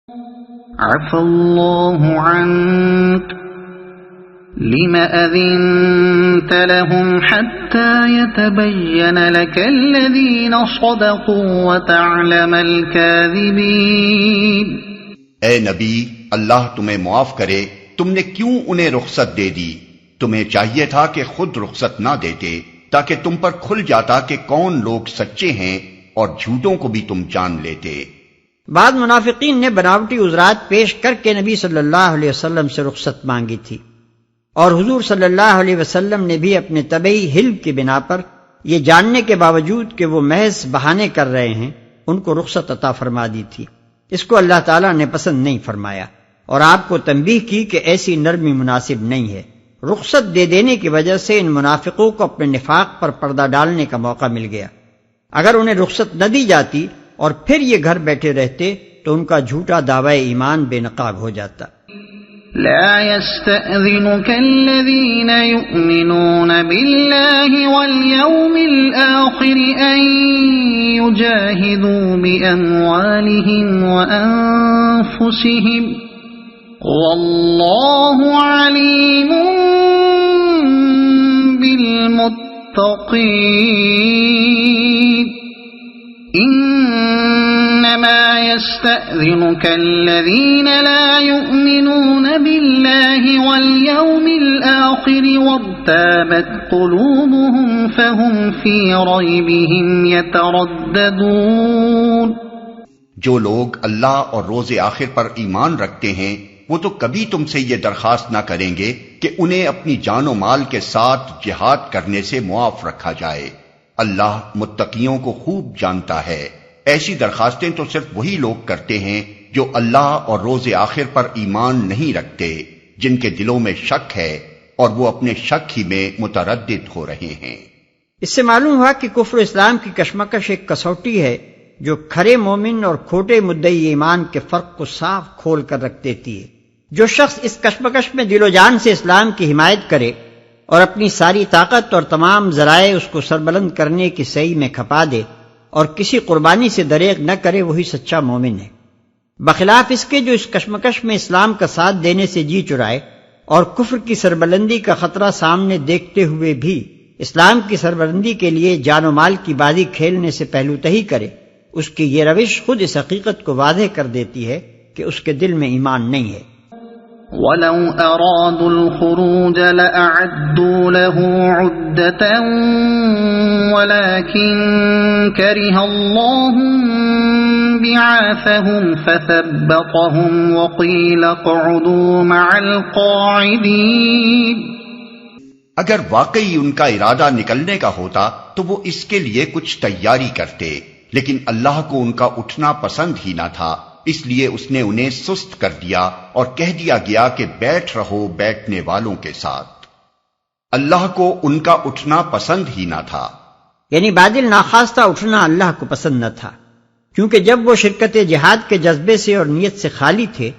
عفى الله عنك لم أذنت لهم حتى يتبين لك الذين صدقوا وتعلم الكاذبين۔ اے نبی، اللہ تمہیں معاف کرے، تم نے کیوں انہیں رخصت دے دی؟ تمہیں چاہیے تھا کہ خود رخصت نہ دیتے تاکہ تم پر کھل جاتا کہ کون لوگ سچے ہیں، اور جھوٹوں کو بھی تم جان لیتے۔ بعض منافقین نے بناوٹی عذرات پیش کر کے نبی صلی اللہ علیہ وسلم سے رخصت مانگی تھی، اور حضور صلی اللہ علیہ وسلم نے بھی اپنے طبعی حلم کی بنا پر یہ جاننے کے باوجود کہ وہ محض بہانے کر رہے ہیں ان کو رخصت عطا فرما دی تھی۔ اس کو اللہ تعالیٰ نے پسند نہیں فرمایا اور آپ کو تنبیہ کی کہ ایسی نرمی مناسب نہیں ہے۔ رخصت دے دینے کی وجہ سے ان منافقوں کو اپنے نفاق پر پردہ ڈالنے کا موقع مل گیا۔ اگر انہیں رخصت نہ دی جاتی اور پھر یہ گھر بیٹھے رہتے تو ان کا جھوٹا دعوی ایمان بے نقاب ہو جاتا۔ لا يستأذنك الذين يؤمنون بالله واليوم الآخر أن يجاهدوا بأموالهم وأنفسهم والله عليم بالمتقين۔ إنما يستأذنك الذين لا يؤمنون بالله واليوم الآخر وارتابت قلوبهم فهم في ريبهم يترددون۔ جو لوگ اللہ اور روز آخر پر ایمان رکھتے ہیں وہ تو کبھی تم سے یہ درخواست نہ کریں گے کہ انہیں اپنی جان و مال کے ساتھ جہاد کرنے سے معاف رکھا جائے۔ اللہ متقیوں کو خوب جانتا ہے۔ ایسی درخواستیں تو صرف وہی لوگ کرتے ہیں جو اللہ اور روز آخر پر ایمان نہیں رکھتے، جن کے دلوں میں شک ہے اور وہ اپنے شک ہی میں متردد ہو رہے ہیں۔ اس سے معلوم ہوا کہ کفر و اسلام کی کشمکش ایک کسوٹی ہے جو کھرے مومن اور کھوٹے مدعی ایمان کے فرق کو صاف کھول کر رکھ دیتی ہے۔ جو شخص اس کشمکش میں دل و جان سے اسلام کی حمایت کرے اور اپنی ساری طاقت اور تمام ذرائع اس کو سربلند کرنے کی سعی میں کھپا دے اور کسی قربانی سے دریغ نہ کرے، وہی سچا مومن ہے، بخلاف اس کے جو اس کشمکش میں اسلام کا ساتھ دینے سے جی چرائے اور کفر کی سربلندی کا خطرہ سامنے دیکھتے ہوئے بھی اسلام کی سربلندی کے لیے جان و مال کی بازی کھیلنے سے پہلو تہی کرے۔ اس کی یہ روش خود اس حقیقت کو واضح کر دیتی ہے کہ اس کے دل میں ایمان نہیں ہے۔ وَلَوْ أَرَادُوا الْخُرُوجَ لَأَعَدُّوا لَهُ عُدَّةً وَلَكِنْ كَرِهَ اللَّهُ بِعَاثَهُمْ فَثَبَّطَهُمْ وَقِيلَ اقْعُدُوا مَعَ الْقَاعِدِينَ۔ اگر واقعی ان کا ارادہ نکلنے کا ہوتا تو وہ اس کے لیے کچھ تیاری کرتے، لیکن اللہ کو ان کا اٹھنا پسند ہی نہ تھا، اس لیے اس نے انہیں سست کر دیا اور کہہ دیا گیا کہ بیٹھ رہو بیٹھنے والوں کے ساتھ۔ اللہ کو ان کا اٹھنا پسند ہی نہ تھا، یعنی بادل ناخواستہ اٹھنا اللہ کو پسند نہ تھا، کیونکہ جب وہ شرکت جہاد کے جذبے سے اور نیت سے خالی تھے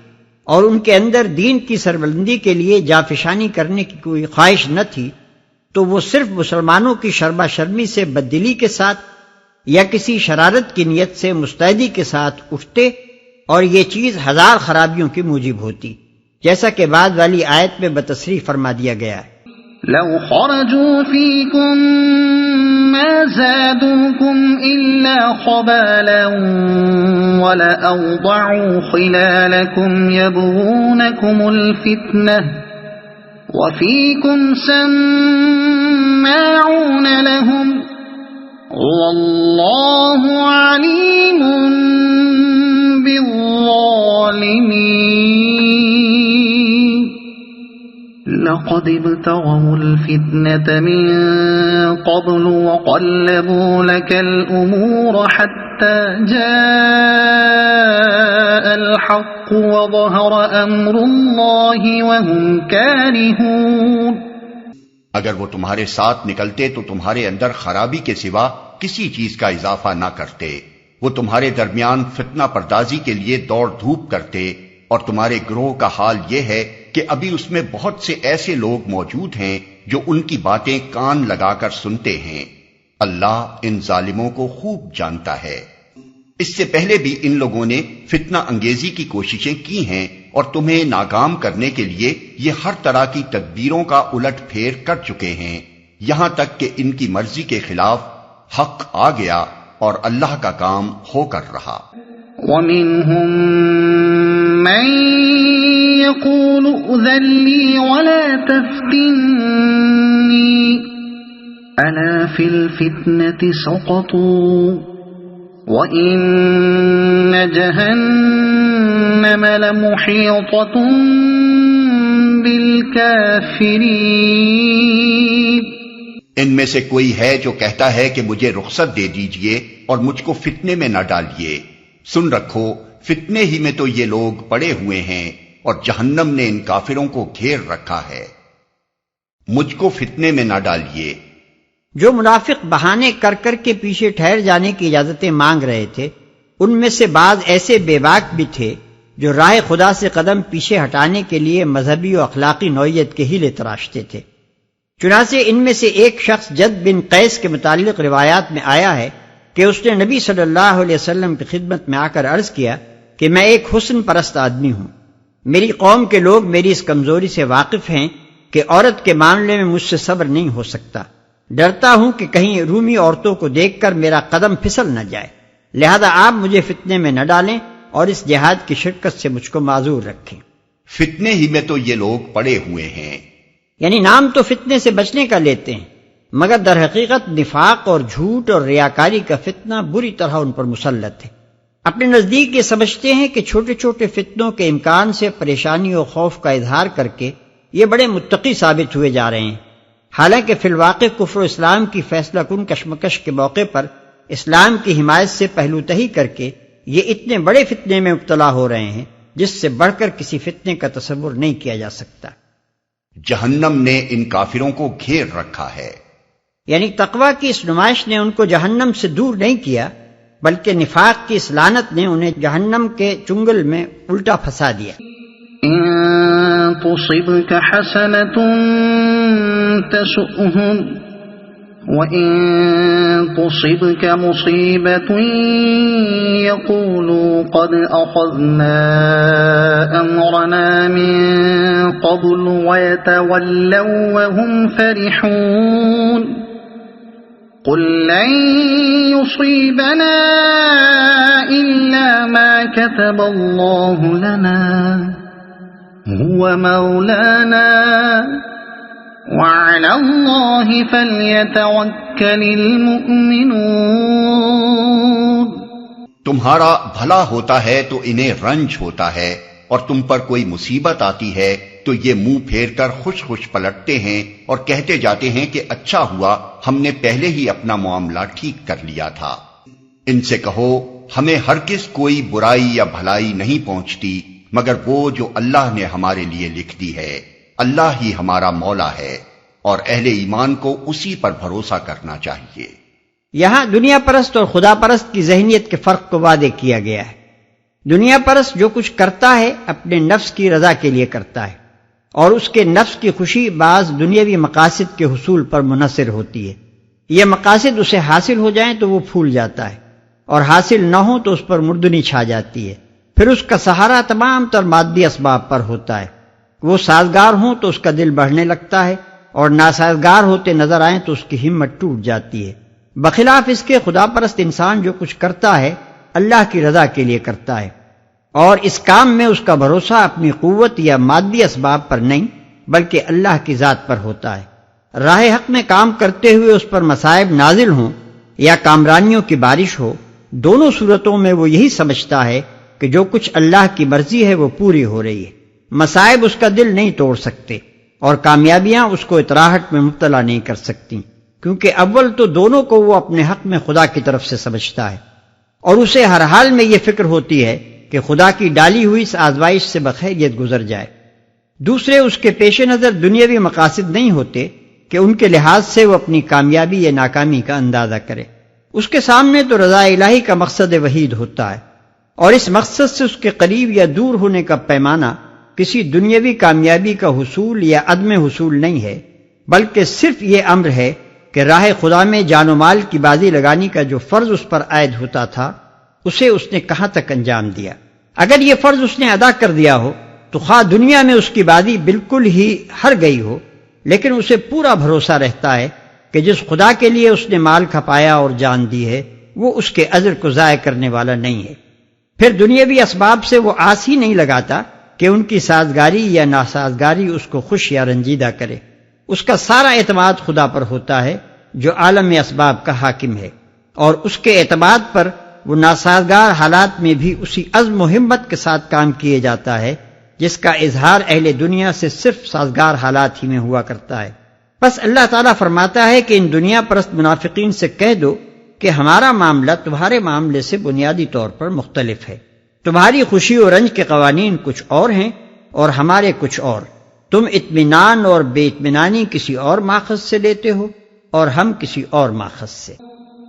اور ان کے اندر دین کی سربلندی کے لیے جافشانی کرنے کی کوئی خواہش نہ تھی، تو وہ صرف مسلمانوں کی شربا شرمی سے بددلی کے ساتھ یا کسی شرارت کی نیت سے مستعدی کے ساتھ اٹھتے اور یہ چیز ہزار خرابیوں کی موجب ہوتی، جیسا کہ بعد والی آیت میں بتصریح فرما دیا گیا ہے۔ لو خرجوا فيكم ما زادوكم إلا خبالا ولأوضعوا خلالكم يبغونكم الفتنة وفيكم سماعون لهم والله عليم بالظالمين۔ لقد ابتغوا الفتنة من قبل وقلبوا لك الأمور حتى جاء الحق وظهر أمر الله وهم كارهون۔ اگر وہ تمہارے ساتھ نکلتے تو تمہارے اندر خرابی کے سوا کسی چیز کا اضافہ نہ کرتے، وہ تمہارے درمیان فتنہ پردازی کے لیے دوڑ دھوپ کرتے، اور تمہارے گروہ کا حال یہ ہے کہ ابھی اس میں بہت سے ایسے لوگ موجود ہیں جو ان کی باتیں کان لگا کر سنتے ہیں۔ اللہ ان ظالموں کو خوب جانتا ہے۔ اس سے پہلے بھی ان لوگوں نے فتنہ انگیزی کی کوششیں کی ہیں اور تمہیں ناکام کرنے کے لیے یہ ہر طرح کی تدبیروں کا الٹ پھیر کر چکے ہیں، یہاں تک کہ ان کی مرضی کے خلاف حق آ گیا اور اللہ کا کام ہو کر رہا۔ وَمِنْهُمْ مَنْ يَقُولُ ائْذَنْ لِي وَلَا تَفْتِنِّي أَلَا فِي الْفِتْنَةِ سَقَطُوا وَإِنَّ جَهَنَّمَ لَمُحِيطَةٌ بِالْكَافِرِينَ۔ ان میں سے کوئی ہے جو کہتا ہے کہ مجھے رخصت دے دیجئے اور مجھ کو فتنے میں نہ ڈالیے، سن رکھو فتنے ہی میں تو یہ لوگ پڑے ہوئے ہیں اور جہنم نے ان کافروں کو گھیر رکھا ہے، مجھ کو فتنے میں نہ ڈالیے۔ جو منافق بہانے کر کر کے پیچھے ٹھہر جانے کی اجازتیں مانگ رہے تھے، ان میں سے بعض ایسے بے باک بھی تھے جو راہ خدا سے قدم پیچھے ہٹانے کے لیے مذہبی و اخلاقی نوعیت کے ہیلے تراشتے تھے۔ چنانچہ ان میں سے ایک شخص جد بن قیس کے متعلق روایات میں آیا ہے کہ اس نے نبی صلی اللہ علیہ وسلم کی خدمت میں آ کر عرض کیا کہ میں ایک حسن پرست آدمی ہوں، میری قوم کے لوگ میری اس کمزوری سے واقف ہیں کہ عورت کے معاملے میں مجھ سے صبر نہیں ہو سکتا، ڈرتا ہوں کہ کہیں رومی عورتوں کو دیکھ کر میرا قدم پھسل نہ جائے، لہذا آپ مجھے فتنے میں نہ ڈالیں اور اس جہاد کی شرکت سے مجھ کو معذور رکھیں۔ فتنے ہی میں تو یہ لوگ پڑے ہوئے ہیں، یعنی نام تو فتنے سے بچنے کا لیتے ہیں، مگر در حقیقت نفاق اور جھوٹ اور ریاکاری کا فتنہ بری طرح ان پر مسلط ہے۔ اپنے نزدیک یہ سمجھتے ہیں کہ چھوٹے چھوٹے فتنوں کے امکان سے پریشانی و خوف کا اظہار کر کے یہ بڑے متقی ثابت ہوئے جا رہے ہیں، حالانکہ فی الواقع کفر و اسلام کی فیصلہ کن کشمکش کے موقع پر اسلام کی حمایت سے پہلو تہی کر کے یہ اتنے بڑے فتنے میں مبتلا ہو رہے ہیں جس سے بڑھ کر کسی فتنے کا تصور نہیں کیا جا سکتا۔ جہنم نے ان کافروں کو گھیر رکھا ہے، یعنی تقویٰ کی اس نمائش نے ان کو جہنم سے دور نہیں کیا، بلکہ نفاق کی اس لعنت نے انہیں جہنم کے چنگل میں الٹا پھنسا دیا۔ إن تصبك حسنة تسؤهم وإن تصبك مصيبة يقولوا قد أخذنا أمرنا من قبل ويتولوا وهم فرحون قل لن يصيبنا إلا ما كتب الله لنا هو مولانا وعلى الله فليتوكل المؤمنون۔ تمہارا بھلا ہوتا ہے تو انہیں رنج ہوتا ہے، اور تم پر کوئی مصیبت آتی ہے تو یہ منہ پھیر کر خوش خوش پلٹتے ہیں اور کہتے جاتے ہیں کہ اچھا ہوا ہم نے پہلے ہی اپنا معاملہ ٹھیک کر لیا تھا۔ ان سے کہو ہمیں ہرگز کوئی برائی یا بھلائی نہیں پہنچتی مگر وہ جو اللہ نے ہمارے لیے لکھ دی ہے، اللہ ہی ہمارا مولا ہے اور اہل ایمان کو اسی پر بھروسہ کرنا چاہیے۔ یہاں دنیا پرست اور خدا پرست کی ذہنیت کے فرق کو واضح کیا گیا ہے۔ دنیا پرست جو کچھ کرتا ہے اپنے نفس کی رضا کے لیے کرتا ہے، اور اس کے نفس کی خوشی بعض دنیاوی مقاصد کے حصول پر منحصر ہوتی ہے۔ یہ مقاصد اسے حاصل ہو جائیں تو وہ پھول جاتا ہے، اور حاصل نہ ہو تو اس پر مردنی چھا جاتی ہے۔ پھر اس کا سہارا تمام تر مادی اسباب پر ہوتا ہے، وہ سازگار ہوں تو اس کا دل بڑھنے لگتا ہے، اور ناسازگار ہوتے نظر آئیں تو اس کی ہمت ٹوٹ جاتی ہے۔ بخلاف اس کے خدا پرست انسان جو کچھ کرتا ہے اللہ کی رضا کے لیے کرتا ہے، اور اس کام میں اس کا بھروسہ اپنی قوت یا مادی اسباب پر نہیں بلکہ اللہ کی ذات پر ہوتا ہے۔ راہ حق میں کام کرتے ہوئے اس پر مصائب نازل ہوں یا کامرانیوں کی بارش ہو، دونوں صورتوں میں وہ یہی سمجھتا ہے کہ جو کچھ اللہ کی مرضی ہے وہ پوری ہو رہی ہے۔ مصائب اس کا دل نہیں توڑ سکتے اور کامیابیاں اس کو اطراحٹ میں مبتلا نہیں کر سکتی، کیونکہ اول تو دونوں کو وہ اپنے حق میں خدا کی طرف سے سمجھتا ہے، اور اسے ہر حال میں یہ فکر ہوتی ہے کہ خدا کی ڈالی ہوئی اس آزمائش سے بخیریت گزر جائے۔ دوسرے اس کے پیش نظر دنیاوی مقاصد نہیں ہوتے کہ ان کے لحاظ سے وہ اپنی کامیابی یا ناکامی کا اندازہ کرے۔ اس کے سامنے تو رضا الہی کا مقصد وحید ہوتا ہے، اور اس مقصد سے اس کے قریب یا دور ہونے کا پیمانہ کسی دنیاوی کامیابی کا حصول یا عدم حصول نہیں ہے، بلکہ صرف یہ امر ہے کہ راہ خدا میں جان و مال کی بازی لگانے کا جو فرض اس پر عائد ہوتا تھا اسے اس نے کہاں تک انجام دیا۔ اگر یہ فرض اس نے ادا کر دیا ہو تو خواہ دنیا میں اس کی بازی بالکل ہی ہر گئی ہو، لیکن اسے پورا بھروسہ رہتا ہے کہ جس خدا کے لیے اس نے مال کھپایا اور جان دی ہے وہ اس کے اجر کو ضائع کرنے والا نہیں ہے۔ پھر دنیاوی اسباب سے وہ آس ہی نہیں لگاتا کہ ان کی سازگاری یا ناسازگاری اس کو خوش یا رنجیدہ کرے۔ اس کا سارا اعتماد خدا پر ہوتا ہے جو عالم اسباب کا حاکم ہے، اور اس کے اعتماد پر وہ ناسازگار حالات میں بھی اسی عزم و ہمت کے ساتھ کام کیے جاتا ہے جس کا اظہار اہل دنیا سے صرف سازگار حالات ہی میں ہوا کرتا ہے۔ بس اللہ تعالیٰ فرماتا ہے کہ ان دنیا پرست منافقین سے کہہ دو کہ ہمارا معاملہ تمہارے معاملے سے بنیادی طور پر مختلف ہے۔ تمہاری خوشی و رنج کے قوانین کچھ اور ہیں اور ہمارے کچھ اور۔ تم اطمینان اور بے اطمینانی کسی اور ماخذ سے لیتے ہو اور ہم کسی اور ماخذ سے۔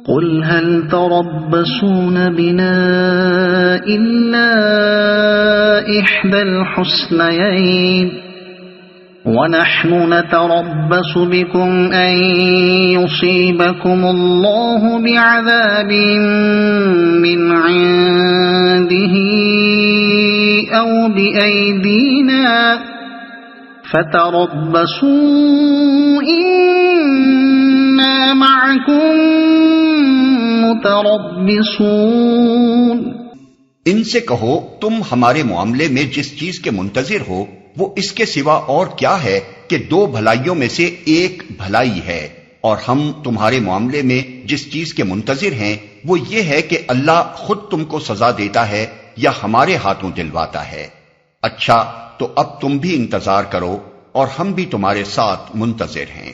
قل هل تربصون بنا إلا إحدى الحسنيين ونحن نتربص بكم أن يصيبكم الله بعذاب من عنده أو بأيدينا فتربصوا إنا معكم متربصون۔ ان سے کہو تم ہمارے معاملے میں جس چیز کے منتظر ہو وہ اس کے سوا اور کیا ہے کہ دو بھلائیوں میں سے ایک بھلائی ہے، اور ہم تمہارے معاملے میں جس چیز کے منتظر ہیں وہ یہ ہے کہ اللہ خود تم کو سزا دیتا ہے یا ہمارے ہاتھوں دلواتا ہے۔ اچھا تو اب تم بھی انتظار کرو اور ہم بھی تمہارے ساتھ منتظر ہیں۔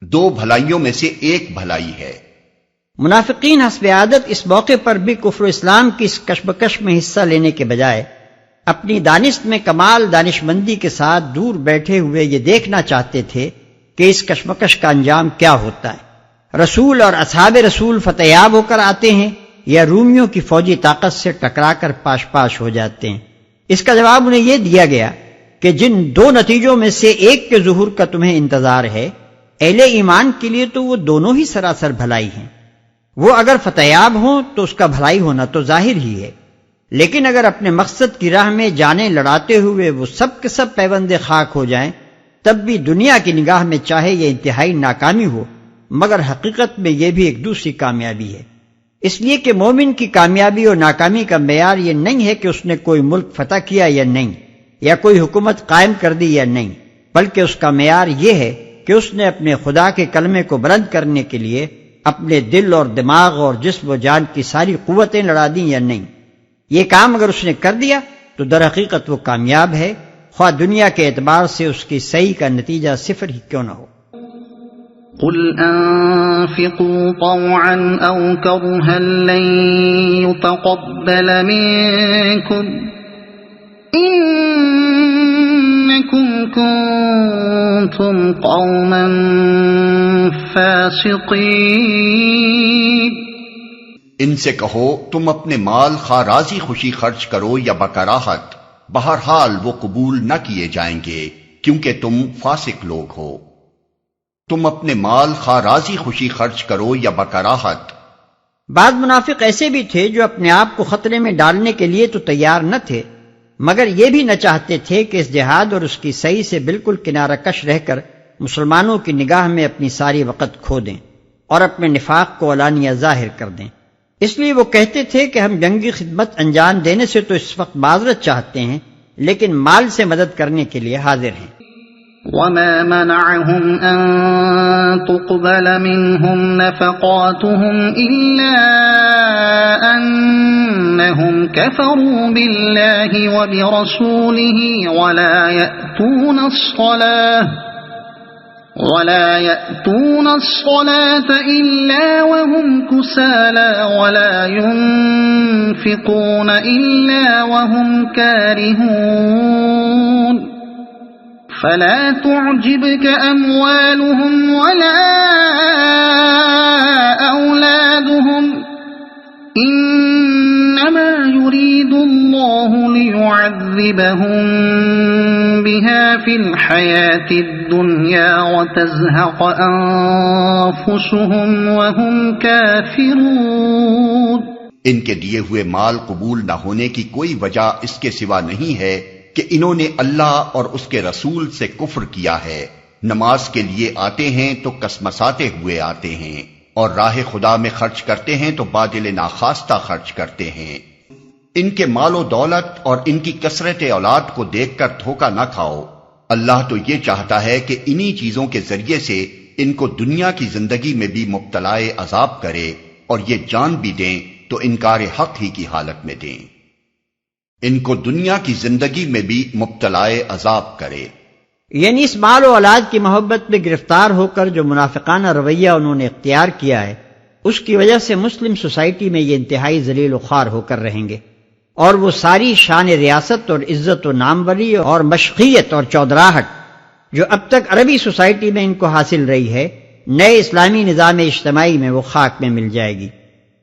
دو بھلائیوں میں سے ایک بھلائی ہے۔ منافقین حسب عادت اس موقع پر بھی کفر و اسلام کی اس کشمکش میں حصہ لینے کے بجائے اپنی دانست میں کمال دانش مندی کے ساتھ دور بیٹھے ہوئے یہ دیکھنا چاہتے تھے کہ اس کشمکش کا انجام کیا ہوتا ہے۔ رسول اور اصحاب رسول فتح یاب ہو کر آتے ہیں یا رومیوں کی فوجی طاقت سے ٹکرا کر پاش پاش ہو جاتے ہیں۔ اس کا جواب انہیں یہ دیا گیا کہ جن دو نتیجوں میں سے ایک کے ظہور کا تمہیں انتظار ہے، اہل ایمان کے لیے تو وہ دونوں ہی سراسر بھلائی ہیں۔ وہ اگر فتح یاب ہوں تو اس کا بھلائی ہونا تو ظاہر ہی ہے، لیکن اگر اپنے مقصد کی راہ میں جانیں لڑاتے ہوئے وہ سب کے سب پیوند خاک ہو جائیں، تب بھی دنیا کی نگاہ میں چاہے یہ انتہائی ناکامی ہو، مگر حقیقت میں یہ بھی ایک دوسری کامیابی ہے۔ اس لیے کہ مومن کی کامیابی اور ناکامی کا معیار یہ نہیں ہے کہ اس نے کوئی ملک فتح کیا یا نہیں، یا کوئی حکومت قائم کر دی یا نہیں، بلکہ اس کا معیار یہ ہے کہ اس نے اپنے خدا کے کلمے کو بلند کرنے کے لیے اپنے دل اور دماغ اور جسم و جان کی ساری قوتیں لڑا دیں یا نہیں۔ یہ کام اگر اس نے کر دیا تو در حقیقت وہ کامیاب ہے، خواہ دنیا کے اعتبار سے اس کی صحیح کا نتیجہ صفر ہی کیوں نہ ہو۔ قل انفقوا طوعا او كرها لن يتقبل منكم انكم كنتم قوما فاسقين۔ ان سے کہو تم اپنے مال خواہ راضی خوشی خرچ کرو یا بکراہت، بہرحال وہ قبول نہ کیے جائیں گے کیونکہ تم فاسق لوگ ہو۔ تم اپنے مال خواہ راضی خوشی خرچ کرو یا بکراہت۔ بعض منافق ایسے بھی تھے جو اپنے آپ کو خطرے میں ڈالنے کے لیے تو تیار نہ تھے، مگر یہ بھی نہ چاہتے تھے کہ اس جہاد اور اس کی صحیح سے بالکل کنارہ کش رہ کر مسلمانوں کی نگاہ میں اپنی ساری وقت کھو دیں اور اپنے نفاق کو علانیہ ظاہر کر دیں۔ اس لیے وہ کہتے تھے کہ ہم جنگی خدمت انجام دینے سے تو اس وقت معذرت چاہتے ہیں، لیکن مال سے مدد کرنے کے لیے حاضر ہیں۔ وما منعهم أن تقبل منهم نفقاتهم إلا أنهم كفروا بالله وبرسوله ولا يأتون الصلاة إلا وهم كسالى ولا ينفقون إلا وهم كارهون فلا تعجبك أموالهم ولا أولادهم إنما يريد الله ليعذبهم بها في الحياة الدنيا وتزهق أنفسهم وهم كافرون۔ ان کے دیے ہوئے مال قبول نہ ہونے کی کوئی وجہ اس کے سوا نہیں ہے کہ انہوں نے اللہ اور اس کے رسول سے کفر کیا ہے۔ نماز کے لیے آتے ہیں تو کسمساتے ہوئے آتے ہیں، اور راہ خدا میں خرچ کرتے ہیں تو بادل ناخواستہ خرچ کرتے ہیں۔ ان کے مال و دولت اور ان کی کثرت اولاد کو دیکھ کر دھوکہ نہ کھاؤ، اللہ تو یہ چاہتا ہے کہ انہی چیزوں کے ذریعے سے ان کو دنیا کی زندگی میں بھی مبتلا عذاب کرے، اور یہ جان بھی دیں تو انکار حق ہی کی حالت میں دیں، ان کو دنیا کی زندگی میں بھی مبتلا عذاب کرے۔ یعنی اس مال و اولاد کی محبت میں گرفتار ہو کر جو منافقانہ رویہ انہوں نے اختیار کیا ہے، اس کی وجہ سے مسلم سوسائٹی میں یہ انتہائی ذلیل و خوار ہو کر رہیں گے، اور وہ ساری شان ریاست اور عزت و ناموری اور مشقیت اور چودراہٹ جو اب تک عربی سوسائٹی میں ان کو حاصل رہی ہے، نئے اسلامی نظام اجتماعی میں وہ خاک میں مل جائے گی۔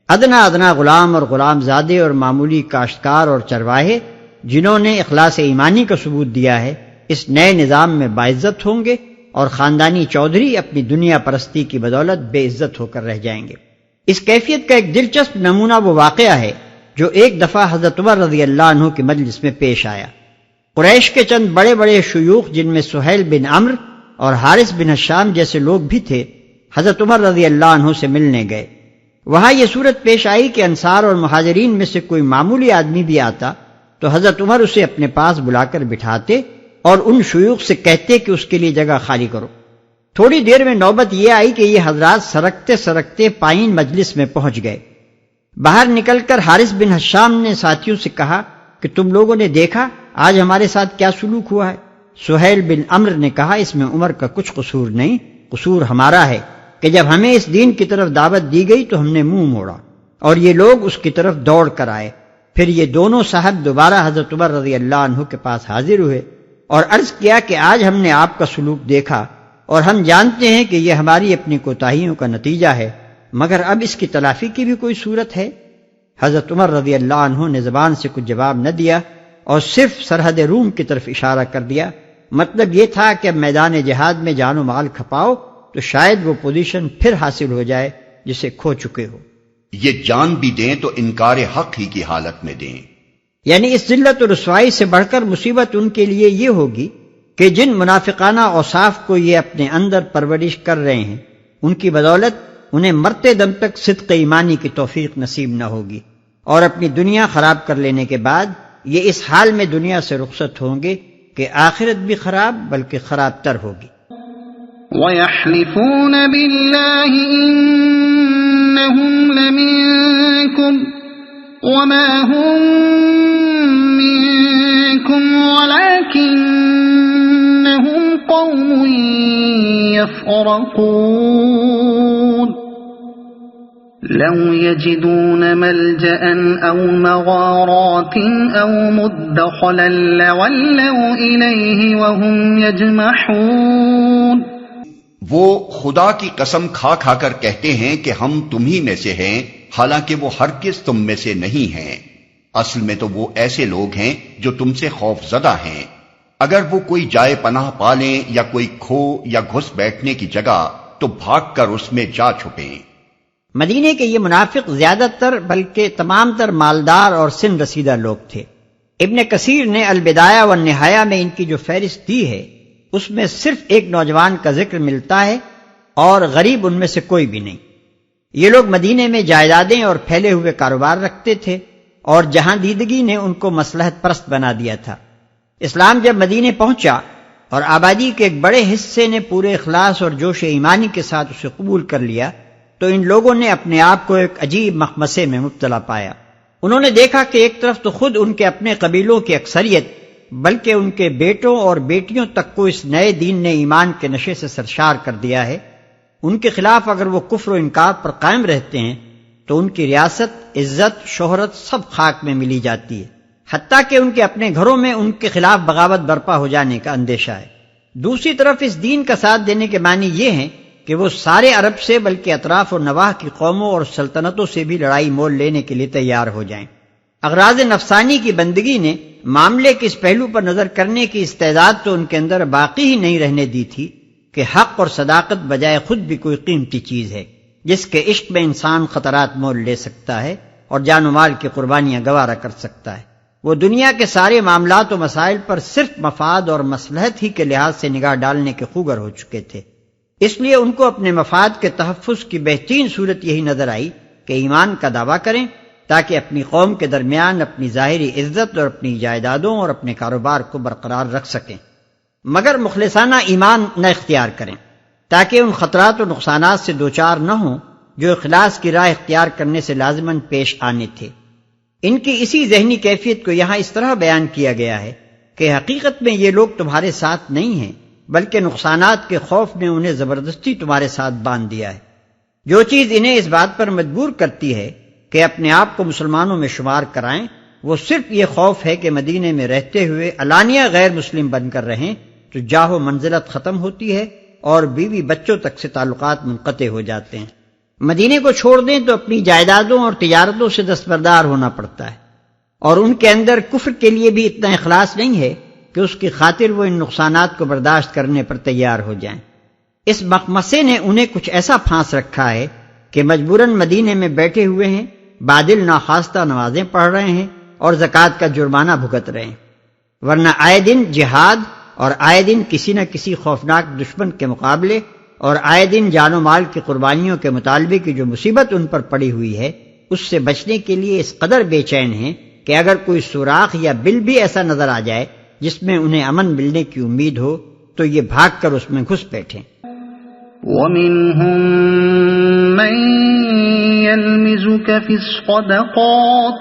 ادنا غلام اور غلام زادے اور معمولی کاشتکار اور چرواہے جنہوں نے اخلاص ایمانی کا ثبوت دیا ہے، اس نئے نظام میں باعزت ہوں گے، اور خاندانی چودھری اپنی دنیا پرستی کی بدولت بے عزت ہو کر رہ جائیں گے۔ اس کیفیت کا ایک دلچسپ نمونہ وہ واقعہ ہے جو ایک دفعہ حضرت عمر رضی اللہ عنہ کی مجلس میں پیش آیا۔ قریش کے چند بڑے بڑے شیوخ جن میں سہیل بن عمرو اور حارث بن ہشام جیسے لوگ بھی تھے، حضرت عمر رضی اللہ عنہ سے ملنے گئے۔ وہاں یہ صورت پیش آئی کہ انصار اور مہاجرین میں سے کوئی معمولی آدمی بھی آتا تو حضرت عمر اسے اپنے پاس بلا کر بٹھاتے اور ان شیوخ سے کہتے کہ اس کے لیے جگہ خالی کرو۔ تھوڑی دیر میں نوبت یہ آئی کہ یہ حضرات سرکتے سرکتے پائیں مجلس میں پہنچ گئے۔ باہر نکل کر حارث بن ہشام نے ساتھیوں سے کہا کہ تم لوگوں نے دیکھا آج ہمارے ساتھ کیا سلوک ہوا ہے؟ سہیل بن عمرو نے کہا اس میں عمر کا کچھ قصور نہیں، قصور ہمارا ہے کہ جب ہمیں اس دین کی طرف دعوت دی گئی تو ہم نے منہ موڑا اور یہ لوگ اس کی طرف دوڑ کر آئے۔ پھر یہ دونوں صاحب دوبارہ حضرت عمر رضی اللہ عنہ کے پاس حاضر ہوئے اور عرض کیا کہ آج ہم نے آپ کا سلوک دیکھا اور ہم جانتے ہیں کہ یہ ہماری اپنی کوتاہیوں کا نتیجہ ہے، مگر اب اس کی تلافی کی بھی کوئی صورت ہے؟ حضرت عمر رضی اللہ عنہ نے زبان سے کچھ جواب نہ دیا اور صرف سرحد روم کی طرف اشارہ کر دیا۔ مطلب یہ تھا کہ اب میدان جہاد میں جان و مال کھپاؤ تو شاید وہ پوزیشن پھر حاصل ہو جائے جسے کھو چکے ہو۔ یہ جان بھی دیں تو انکار حق ہی کی حالت میں دیں۔ یعنی اس ذلت و رسوائی سے بڑھ کر مصیبت ان کے لیے یہ ہوگی کہ جن منافقانہ اوصاف کو یہ اپنے اندر پرورش کر رہے ہیں، ان کی بدولت انہیں مرتے دم تک صدق ایمانی کی توفیق نصیب نہ ہوگی، اور اپنی دنیا خراب کر لینے کے بعد یہ اس حال میں دنیا سے رخصت ہوں گے کہ آخرت بھی خراب بلکہ خراب تر ہوگی۔ وَيَحْلِفُونَ بِاللَّهِ إِنَّهُمْ لَمِنكُمْ وَمَا هُمْ مِنكُمْ وَلَكِنَّهُمْ قَوْمٌ يَفْرَقُونَ لَوْ يَجِدُونَ مَلْجَأً أَوْ مَغَارَاتٍ أَوْ مُدَّخَلًا لَوَلَّوْا إِلَيْهِ وَهُمْ يَجْمَحُونَ۔ وہ خدا کی قسم کھا کھا کر کہتے ہیں کہ ہم تمہی میں سے ہیں، حالانکہ وہ ہرگز تم میں سے نہیں ہیں۔ اصل میں تو وہ ایسے لوگ ہیں جو تم سے خوف زدہ ہیں۔ اگر وہ کوئی جائے پناہ پالیں یا کوئی کھو یا گھس بیٹھنے کی جگہ تو بھاگ کر اس میں جا چھپیں۔ مدینے کے یہ منافق زیادہ تر بلکہ تمام تر مالدار اور سن رسیدہ لوگ تھے۔ ابن کثیر نے البدایہ والنہایہ میں ان کی جو فہرست دی ہے اس میں صرف ایک نوجوان کا ذکر ملتا ہے اور غریب ان میں سے کوئی بھی نہیں۔ یہ لوگ مدینے میں جائیدادیں اور پھیلے ہوئے کاروبار رکھتے تھے اور جہاں دیدگی نے ان کو مصلحت پرست بنا دیا تھا۔ اسلام جب مدینے پہنچا اور آبادی کے ایک بڑے حصے نے پورے اخلاص اور جوش ایمانی کے ساتھ اسے قبول کر لیا تو ان لوگوں نے اپنے آپ کو ایک عجیب مخمصے میں مبتلا پایا۔ انہوں نے دیکھا کہ ایک طرف تو خود ان کے اپنے قبیلوں کی اکثریت بلکہ ان کے بیٹوں اور بیٹیوں تک کو اس نئے دین نے ایمان کے نشے سے سرشار کر دیا ہے۔ ان کے خلاف اگر وہ کفر و انکار پر قائم رہتے ہیں تو ان کی ریاست، عزت، شہرت سب خاک میں ملی جاتی ہے، حتیٰ کہ ان کے اپنے گھروں میں ان کے خلاف بغاوت برپا ہو جانے کا اندیشہ ہے۔ دوسری طرف اس دین کا ساتھ دینے کے معنی یہ ہیں کہ وہ سارے عرب سے بلکہ اطراف و نواح کی قوموں اور سلطنتوں سے بھی لڑائی مول لینے کے لیے تیار ہو جائیں۔ اغراض نفسانی کی بندگی نے معاملے کے اس پہلو پر نظر کرنے کی استعداد تو ان کے اندر باقی ہی نہیں رہنے دی تھی کہ حق اور صداقت بجائے خود بھی کوئی قیمتی چیز ہے جس کے عشق میں انسان خطرات مول لے سکتا ہے اور جان و مال کی قربانیاں گوارا کر سکتا ہے۔ وہ دنیا کے سارے معاملات و مسائل پر صرف مفاد اور مصلحت ہی کے لحاظ سے نگاہ ڈالنے کے خوگر ہو چکے تھے، اس لیے ان کو اپنے مفاد کے تحفظ کی بہترین صورت یہی نظر آئی کہ ایمان کا دعویٰ کریں تاکہ اپنی قوم کے درمیان اپنی ظاہری عزت اور اپنی جائیدادوں اور اپنے کاروبار کو برقرار رکھ سکیں، مگر مخلصانہ ایمان نہ اختیار کریں تاکہ ان خطرات و نقصانات سے دوچار نہ ہوں جو اخلاص کی راہ اختیار کرنے سے لازماً پیش آنے تھے۔ ان کی اسی ذہنی کیفیت کو یہاں اس طرح بیان کیا گیا ہے کہ حقیقت میں یہ لوگ تمہارے ساتھ نہیں ہیں، بلکہ نقصانات کے خوف نے انہیں زبردستی تمہارے ساتھ باندھ دیا ہے۔ جو چیز انہیں اس بات پر مجبور کرتی ہے کہ اپنے آپ کو مسلمانوں میں شمار کرائیں، وہ صرف یہ خوف ہے کہ مدینے میں رہتے ہوئے علانیہ غیر مسلم بن کر رہیں تو جاہ و منزلت ختم ہوتی ہے اور بیوی بچوں تک سے تعلقات منقطع ہو جاتے ہیں۔ مدینے کو چھوڑ دیں تو اپنی جائیدادوں اور تجارتوں سے دستبردار ہونا پڑتا ہے، اور ان کے اندر کفر کے لیے بھی اتنا اخلاص نہیں ہے کہ اس کی خاطر وہ ان نقصانات کو برداشت کرنے پر تیار ہو جائیں۔ اس مخمصے نے انہیں کچھ ایسا پھانس رکھا ہے کہ مجبوراً مدینے میں بیٹھے ہوئے ہیں، بادل ناخواستہ نمازیں پڑھ رہے ہیں اور زکوٰۃ کا جرمانہ بھگت رہے ہیں، ورنہ آئے دن جہاد اور آئے دن کسی نہ کسی خوفناک دشمن کے مقابلے اور آئے دن جان و مال کی قربانیوں کے مطالبے کی جو مصیبت ان پر پڑی ہوئی ہے، اس سے بچنے کے لیے اس قدر بے چین ہیں کہ اگر کوئی سوراخ یا بل بھی ایسا نظر آ جائے جس میں انہیں امن ملنے کی امید ہو تو یہ بھاگ کر اس میں گھس بیٹھیں۔ وَمِنْهُمْ مَنْ يَلْمِزُكَ فِي الصَّدَقَاتِ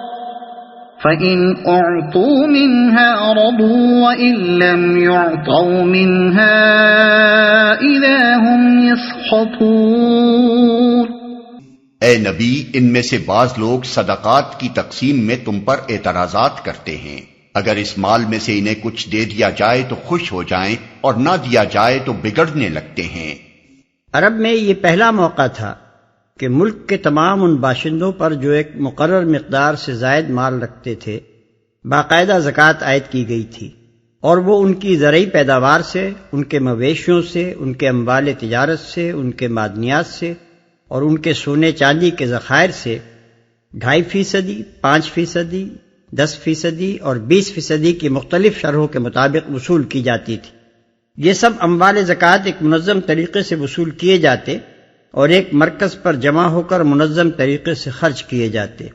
فَإِنْ أُعْطُوا مِنْهَا رَضُوا وَإِنْ لَمْ يُعْطَوْا مِنْهَا إِذَا هُمْ يَسْخَطُونَ۔ اے نبی، ان میں سے بعض لوگ صدقات کی تقسیم میں تم پر اعتراضات کرتے ہیں، اگر اس مال میں سے انہیں کچھ دے دیا جائے تو خوش ہو جائیں اور نہ دیا جائے تو بگڑنے لگتے ہیں۔ عرب میں یہ پہلا موقع تھا کہ ملک کے تمام ان باشندوں پر جو ایک مقرر مقدار سے زائد مال رکھتے تھے باقاعدہ زکوٰۃ عائد کی گئی تھی، اور وہ ان کی زرعی پیداوار سے، ان کے مویشیوں سے، ان کے اموال تجارت سے، ان کے معدنیات سے اور ان کے سونے چاندی کے ذخائر سے 2.5%، 5%، 10% اور 20% کی مختلف شرحوں کے مطابق وصول کی جاتی تھی۔ یہ سب اموال زکوٰۃ ایک منظم طریقے سے وصول کیے جاتے اور ایک مرکز پر جمع ہو کر منظم طریقے سے خرچ کیے جاتے۔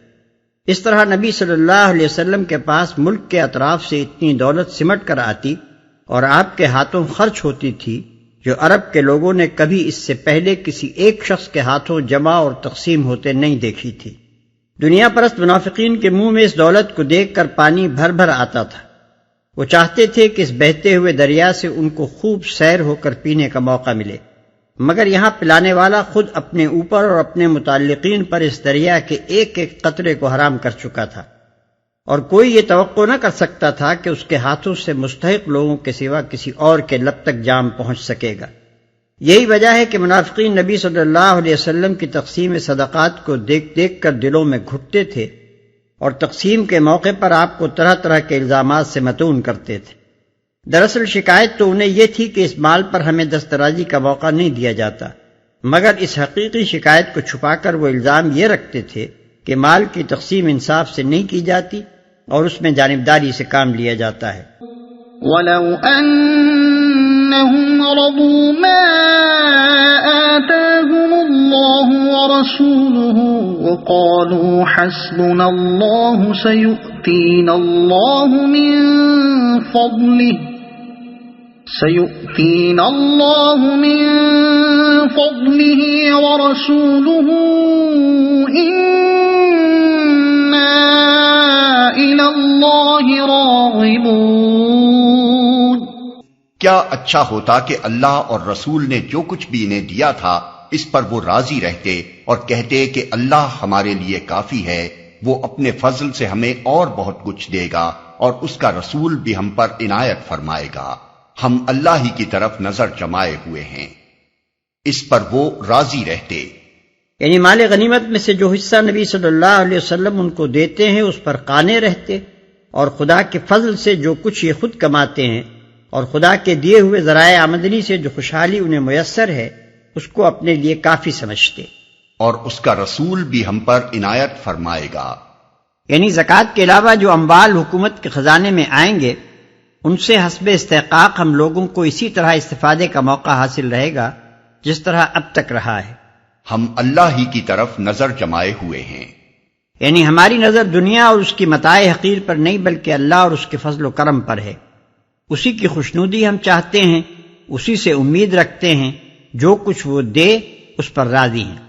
اس طرح نبی صلی اللہ علیہ وسلم کے پاس ملک کے اطراف سے اتنی دولت سمٹ کر آتی اور آپ کے ہاتھوں خرچ ہوتی تھی جو عرب کے لوگوں نے کبھی اس سے پہلے کسی ایک شخص کے ہاتھوں جمع اور تقسیم ہوتے نہیں دیکھی تھی۔ دنیا پرست منافقین کے منہ میں اس دولت کو دیکھ کر پانی بھر بھر آتا تھا۔ وہ چاہتے تھے کہ اس بہتے ہوئے دریا سے ان کو خوب سیر ہو کر پینے کا موقع ملے، مگر یہاں پلانے والا خود اپنے اوپر اور اپنے متعلقین پر اس دریا کے ایک ایک قطرے کو حرام کر چکا تھا، اور کوئی یہ توقع نہ کر سکتا تھا کہ اس کے ہاتھوں سے مستحق لوگوں کے سوا کسی اور کے لب تک جام پہنچ سکے گا۔ یہی وجہ ہے کہ منافقین نبی صلی اللہ علیہ وسلم کی تقسیم صدقات کو دیکھ دیکھ کر دلوں میں گھٹتے تھے اور تقسیم کے موقع پر آپ کو طرح طرح کے الزامات سے متون کرتے تھے۔ دراصل شکایت تو انہیں یہ تھی کہ اس مال پر ہمیں دسترازی کا موقع نہیں دیا جاتا، مگر اس حقیقی شکایت کو چھپا کر وہ الزام یہ رکھتے تھے کہ مال کی تقسیم انصاف سے نہیں کی جاتی اور اس میں جانبداری سے کام لیا جاتا ہے۔ وَلَوْ أَنَّهُمْ رَضُوا مَا آتَاهُمُ اللَّهُ وَرَسُولُهُ وَقَالُوا حَسْبُنَا اللَّهُ سَيُؤْتِينَا اللَّهُ مِن فَضْلِهِ وَرَسُولُهُ إِنَّا إِلَى اللَّهِ رَاغِبُونَ۔ کیا اچھا ہوتا کہ اللہ اور رسول نے جو کچھ بھی انہیں دیا تھا اس پر وہ راضی رہتے اور کہتے کہ اللہ ہمارے لیے کافی ہے، وہ اپنے فضل سے ہمیں اور بہت کچھ دے گا اور اس کا رسول بھی ہم پر عنایت فرمائے گا، ہم اللہ ہی کی طرف نظر جمائے ہوئے ہیں۔ اس پر وہ راضی رہتے، یعنی مال غنیمت میں سے جو حصہ نبی صلی اللہ علیہ وسلم ان کو دیتے ہیں اس پر قانع رہتے، اور خدا کے فضل سے جو کچھ یہ خود کماتے ہیں اور خدا کے دیے ہوئے ذرائع آمدنی سے جو خوشحالی انہیں میسر ہے اس کو اپنے لیے کافی سمجھتے۔ اور اس کا رسول بھی ہم پر عنایت فرمائے گا۔ یعنی زکوٰۃ کے علاوہ جو اموال حکومت کے خزانے میں آئیں گے ان سے حسب استحقاق ہم لوگوں کو اسی طرح استفادے کا موقع حاصل رہے گا جس طرح اب تک رہا ہے۔ ہم اللہ ہی کی طرف نظر جمائے ہوئے ہیں، یعنی ہماری نظر دنیا اور اس کی متاع حقیر پر نہیں بلکہ اللہ اور اس کے فضل و کرم پر ہے۔ اسی کی خوشنودی ہم چاہتے ہیں، اسی سے امید رکھتے ہیں، جو کچھ وہ دے اس پر راضی ہیں۔